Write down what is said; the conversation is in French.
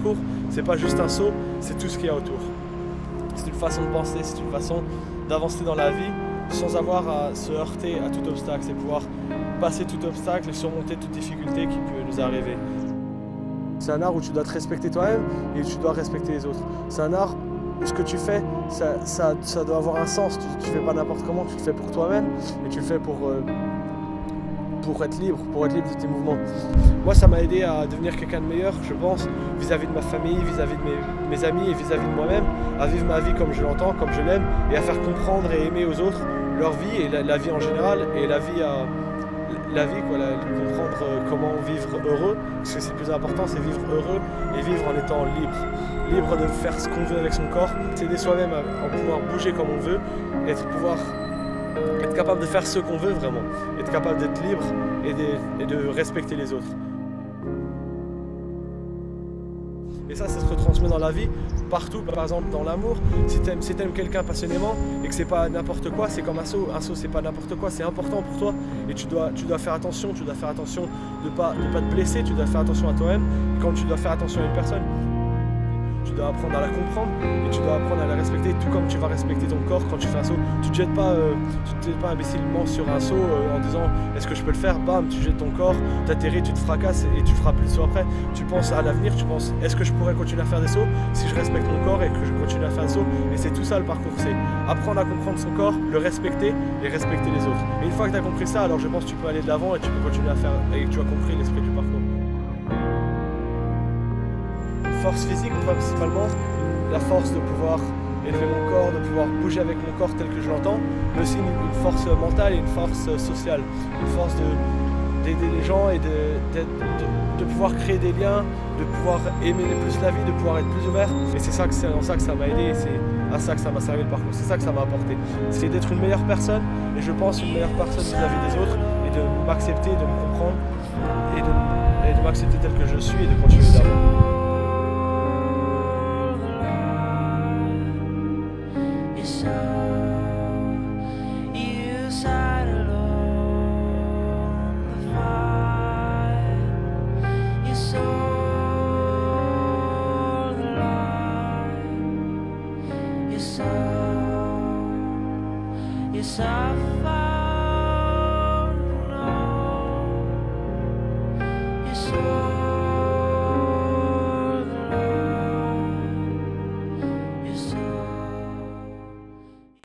parcours, c'est pas juste un saut, c'est tout ce qu'il y a autour. C'est une façon de penser, c'est une façon d'avancer dans la vie sans avoir à se heurter à tout obstacle, c'est pouvoir passer tout obstacle et surmonter toute difficulté qui peut nous arriver. C'est un art où tu dois te respecter toi-même et tu dois respecter les autres. C'est un art où ce que tu fais, ça doit avoir un sens. Tu ne fais pas n'importe comment, tu le fais pour toi-même et tu le fais pour être libre de tes mouvements. Moi, ça m'a aidé à devenir quelqu'un de meilleur, je pense, vis-à-vis de ma famille, vis-à-vis de mes amis et vis-à-vis de moi-même, à vivre ma vie comme je l'entends, comme je l'aime, et à faire comprendre et aimer aux autres leur vie et la vie en général, et comprendre comment vivre heureux, parce que c'est le plus important, c'est vivre heureux et vivre en étant libre. Libre de faire ce qu'on veut avec son corps, s'aider soi-même à pouvoir bouger comme on veut, être capable de faire ce qu'on veut vraiment, être capable d'être libre et de respecter les autres. Et ça se retransmet dans la vie, partout, par exemple dans l'amour. Si t'aimes quelqu'un passionnément et que c'est pas n'importe quoi, c'est comme un saut c'est pas n'importe quoi, c'est important pour toi et tu dois faire attention, de pas te blesser, tu dois faire attention à toi-même. Quand tu dois faire attention à une personne, tu dois apprendre à la comprendre et tu dois apprendre à la respecter, tout comme tu vas respecter ton corps quand tu fais un saut. Tu te jettes pas imbécilement sur un saut en disant est-ce que je peux le faire, bam, tu jettes ton corps, tu atterris, tu te fracasses et tu feras plus de saut après. Tu penses à l'avenir, tu penses est-ce que je pourrais continuer à faire des sauts si je respecte mon corps et que je continue à faire des sauts. Et c'est tout ça le parcours, c'est apprendre à comprendre son corps, le respecter et respecter les autres. Et une fois que tu as compris ça, alors je pense que tu peux aller de l'avant et tu peux continuer à faire et que tu as compris l'esprit du parcours. Force physique principalement, la force de pouvoir élever mon corps, de pouvoir bouger avec mon corps tel que je l'entends, mais aussi une force mentale et une force sociale, une force d'aider les gens et de pouvoir créer des liens, de pouvoir aimer plus la vie, de pouvoir être plus ouvert. Et c'est dans ça que ça m'a aidé et c'est à ça que ça m'a servi le parcours, c'est ça que ça m'a apporté. C'est d'être une meilleure personne et je pense une meilleure personne vis-à-vis des autres et de m'accepter, de me comprendre et de m'accepter tel que je suis et de continuer d'avant. Yes, I